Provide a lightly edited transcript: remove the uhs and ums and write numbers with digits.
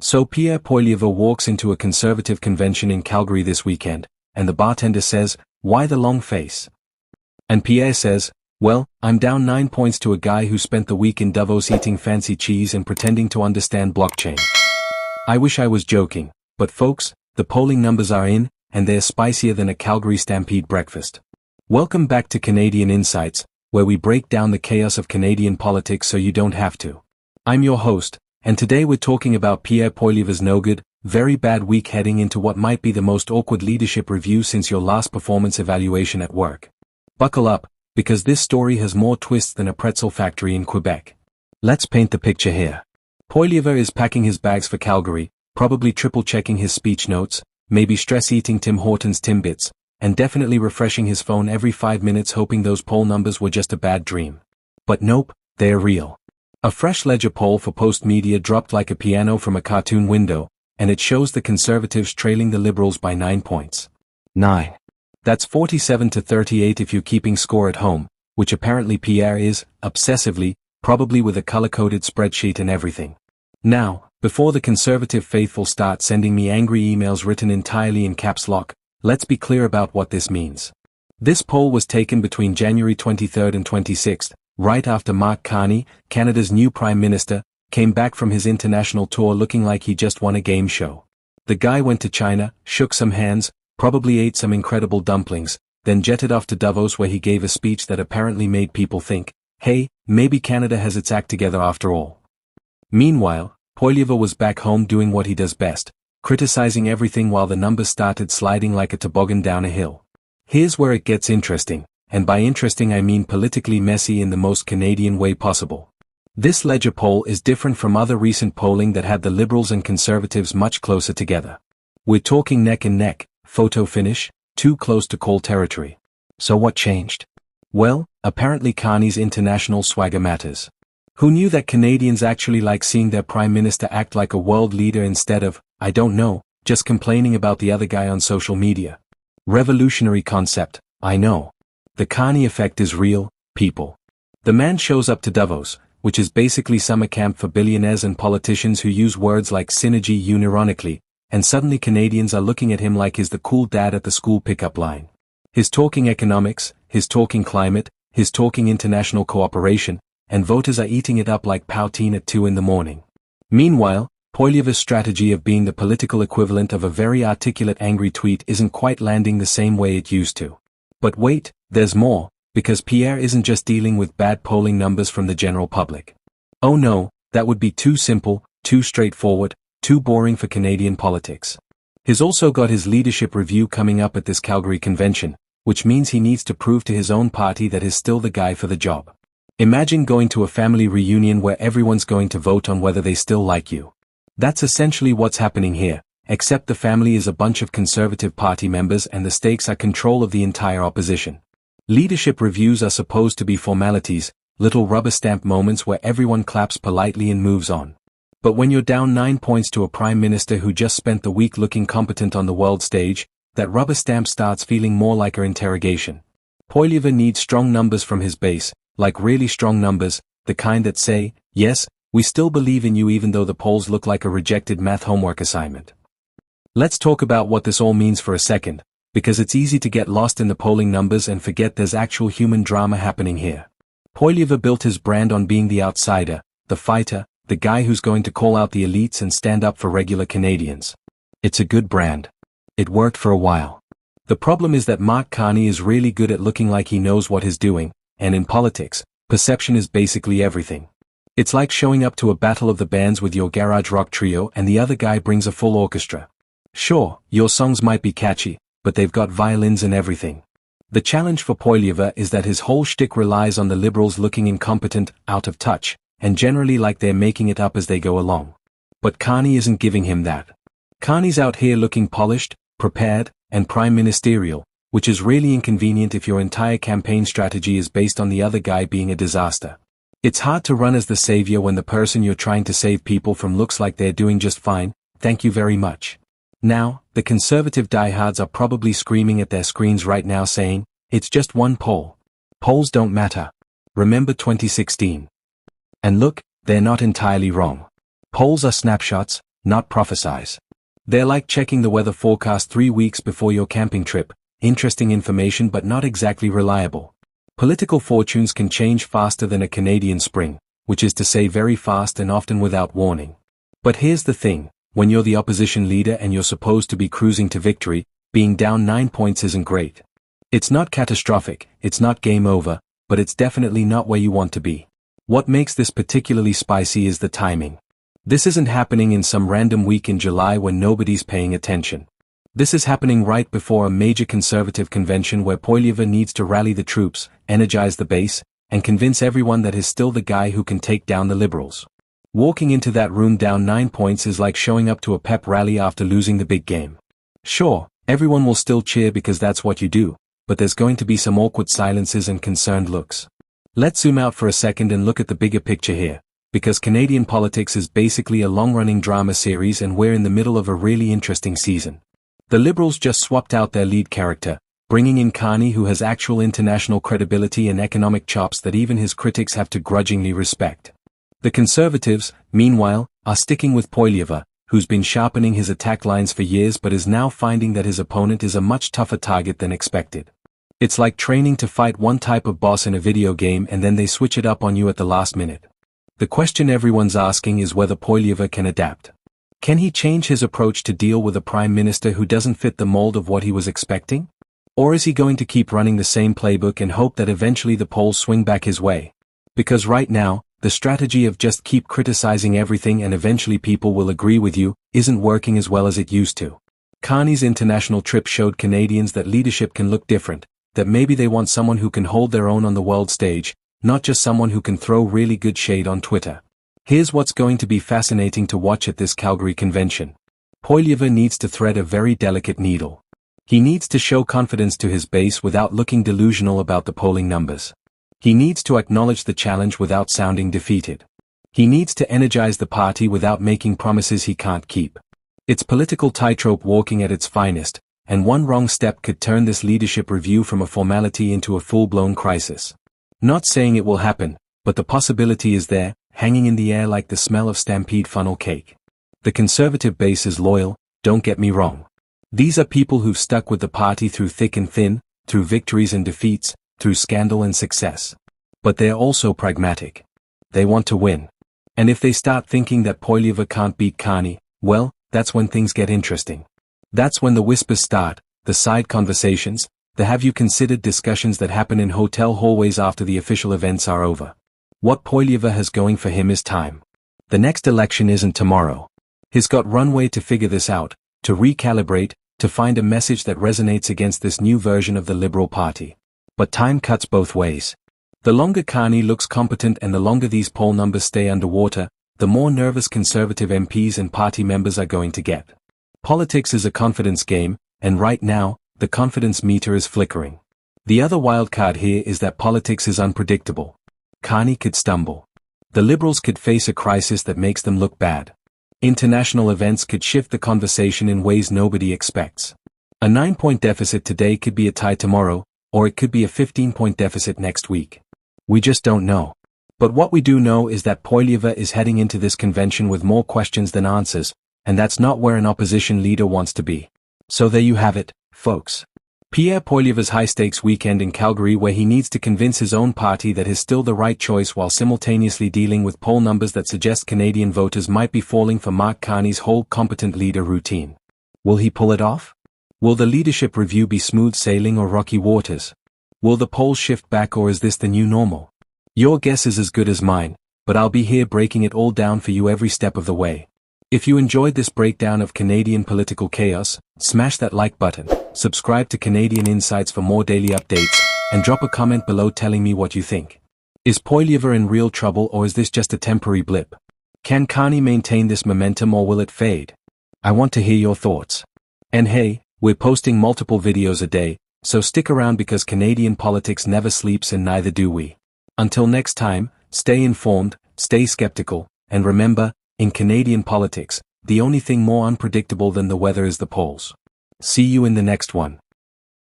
So Pierre Poilievre walks into a Conservative convention in Calgary this weekend, and the bartender says, "Why the long face?" And Pierre says, "Well, I'm down 9 points to a guy who spent the week in Davos eating fancy cheese and pretending to understand blockchain." I wish I was joking, but folks, the polling numbers are in, and they're spicier than a Calgary Stampede breakfast. Welcome back to Canadian Insights, where we break down the chaos of Canadian politics so you don't have to. I'm your host, and today we're talking about Pierre Poilievre's no-good, very bad week heading into what might be the most awkward leadership review since your last performance evaluation at work. Buckle up, because this story has more twists than a pretzel factory in Quebec. Let's paint the picture here. Poilievre is packing his bags for Calgary, probably triple-checking his speech notes, maybe stress-eating Tim Hortons Timbits, and definitely refreshing his phone every 5 minutes hoping those poll numbers were just a bad dream. But nope, they're real. A fresh Ledger poll for Postmedia dropped like a piano from a cartoon window, and it shows the Conservatives trailing the Liberals by 9 points. 9. That's 47 to 38 if you're keeping score at home, which apparently Pierre is, obsessively, probably with a color-coded spreadsheet and everything. Now, before the Conservative faithful start sending me angry emails written entirely in caps lock, let's be clear about what this means. This poll was taken between January 23rd and 26th, right after Mark Carney, Canada's new Prime Minister, came back from his international tour looking like he just won a game show. The guy went to China, shook some hands, probably ate some incredible dumplings, then jetted off to Davos where he gave a speech that apparently made people think, hey, maybe Canada has its act together after all. Meanwhile, Poilievre was back home doing what he does best, criticizing everything while the numbers started sliding like a toboggan down a hill. Here's where it gets interesting, and by interesting I mean politically messy in the most Canadian way possible. This Ledger poll is different from other recent polling that had the Liberals and Conservatives much closer together. We're talking neck and neck, photo finish, too close to call territory. So what changed? Well, apparently Carney's international swagger matters. Who knew that Canadians actually like seeing their Prime Minister act like a world leader instead of, I don't know, just complaining about the other guy on social media? Revolutionary concept, I know. The Carney effect is real, people. The man shows up to Davos, which is basically summer camp for billionaires and politicians who use words like synergy unironically, and suddenly Canadians are looking at him like he's the cool dad at the school pickup line. He's talking economics, he's talking climate, he's talking international cooperation, and voters are eating it up like poutine at 2 in the morning. Meanwhile, Poilievre's strategy of being the political equivalent of a very articulate angry tweet isn't quite landing the same way it used to. But wait, there's more, because Pierre isn't just dealing with bad polling numbers from the general public. Oh no, that would be too simple, too straightforward, too boring for Canadian politics. He's also got his leadership review coming up at this Calgary convention, which means he needs to prove to his own party that he's still the guy for the job. Imagine going to a family reunion where everyone's going to vote on whether they still like you. That's essentially what's happening here, except the family is a bunch of Conservative Party members and the stakes are control of the entire opposition. Leadership reviews are supposed to be formalities, little rubber stamp moments where everyone claps politely and moves on. But when you're down 9 points to a Prime Minister who just spent the week looking competent on the world stage, that rubber stamp starts feeling more like an interrogation. Poilievre needs strong numbers from his base, like really strong numbers, the kind that say, yes, we still believe in you even though the polls look like a rejected math homework assignment. Let's talk about what this all means for a second, because it's easy to get lost in the polling numbers and forget there's actual human drama happening here. Poilievre built his brand on being the outsider, the fighter, the guy who's going to call out the elites and stand up for regular Canadians. It's a good brand. It worked for a while. The problem is that Mark Carney is really good at looking like he knows what he's doing, and in politics, perception is basically everything. It's like showing up to a battle of the bands with your garage rock trio and the other guy brings a full orchestra. Sure, your songs might be catchy, but they've got violins and everything. The challenge for Poilievre is that his whole shtick relies on the Liberals looking incompetent, out of touch, and generally like they're making it up as they go along. But Carney isn't giving him that. Carney's out here looking polished, prepared, and prime ministerial, which is really inconvenient if your entire campaign strategy is based on the other guy being a disaster. It's hard to run as the savior when the person you're trying to save people from looks like they're doing just fine, thank you very much. Now, the Conservative diehards are probably screaming at their screens right now saying, it's just one poll. Polls don't matter. Remember 2016. And look, they're not entirely wrong. Polls are snapshots, not prophesize. They're like checking the weather forecast 3 weeks before your camping trip, interesting information but not exactly reliable. Political fortunes can change faster than a Canadian spring, which is to say very fast and often without warning. But here's the thing, when you're the opposition leader and you're supposed to be cruising to victory, being down 9 points isn't great. It's not catastrophic, it's not game over, but it's definitely not where you want to be. What makes this particularly spicy is the timing. This isn't happening in some random week in July when nobody's paying attention. This is happening right before a major Conservative convention where Poilievre needs to rally the troops, energize the base, and convince everyone that he's still the guy who can take down the Liberals. Walking into that room down 9 points is like showing up to a pep rally after losing the big game. Sure, everyone will still cheer because that's what you do, but there's going to be some awkward silences and concerned looks. Let's zoom out for a second and look at the bigger picture here, because Canadian politics is basically a long-running drama series and we're in the middle of a really interesting season. The Liberals just swapped out their lead character, bringing in Carney, who has actual international credibility and economic chops that even his critics have to grudgingly respect. The Conservatives, meanwhile, are sticking with Poilievre, who's been sharpening his attack lines for years but is now finding that his opponent is a much tougher target than expected. It's like training to fight one type of boss in a video game and then they switch it up on you at the last minute. The question everyone's asking is whether Poilievre can adapt. Can he change his approach to deal with a prime minister who doesn't fit the mold of what he was expecting? Or is he going to keep running the same playbook and hope that eventually the polls swing back his way? Because right now, the strategy of just keep criticizing everything and eventually people will agree with you isn't working as well as it used to. Carney's international trip showed Canadians that leadership can look different, that maybe they want someone who can hold their own on the world stage, not just someone who can throw really good shade on Twitter. Here's what's going to be fascinating to watch at this Calgary convention. Poilievre needs to thread a very delicate needle. He needs to show confidence to his base without looking delusional about the polling numbers. He needs to acknowledge the challenge without sounding defeated. He needs to energize the party without making promises he can't keep. It's political tightrope walking at its finest, and one wrong step could turn this leadership review from a formality into a full-blown crisis. Not saying it will happen, but the possibility is there, hanging in the air like the smell of Stampede funnel cake. The Conservative base is loyal, don't get me wrong. These are people who've stuck with the party through thick and thin, through victories and defeats, through scandal and success. But they're also pragmatic. They want to win. And if they start thinking that Poilievre can't beat Carney, well, that's when things get interesting. That's when the whispers start, the side conversations, the have-you-considered discussions that happen in hotel hallways after the official events are over. What Poilievre has going for him is time. The next election isn't tomorrow. He's got runway to figure this out, to recalibrate, to find a message that resonates against this new version of the Liberal Party. But time cuts both ways. The longer Carney looks competent and the longer these poll numbers stay underwater, the more nervous Conservative MPs and party members are going to get. Politics is a confidence game, and right now, the confidence meter is flickering. The other wild card here is that politics is unpredictable. Carney could stumble. The Liberals could face a crisis that makes them look bad. International events could shift the conversation in ways nobody expects. A 9-point deficit today could be a tie tomorrow, or it could be a 15-point deficit next week. We just don't know. But what we do know is that Poilievre is heading into this convention with more questions than answers, and that's not where an opposition leader wants to be. So there you have it, folks. Pierre Poilievre's high-stakes weekend in Calgary, where he needs to convince his own party that he's still the right choice while simultaneously dealing with poll numbers that suggest Canadian voters might be falling for Mark Carney's whole competent leader routine. Will he pull it off? Will the leadership review be smooth sailing or rocky waters? Will the polls shift back, or is this the new normal? Your guess is as good as mine, but I'll be here breaking it all down for you every step of the way. If you enjoyed this breakdown of Canadian political chaos, smash that like button, subscribe to Canadian Insights for more daily updates, and drop a comment below telling me what you think. Is Poilievre in real trouble, or is this just a temporary blip? Can Carney maintain this momentum, or will it fade? I want to hear your thoughts. And hey, we're posting multiple videos a day, so stick around because Canadian politics never sleeps and neither do we. Until next time, stay informed, stay skeptical, and remember, in Canadian politics, the only thing more unpredictable than the weather is the polls. See you in the next one.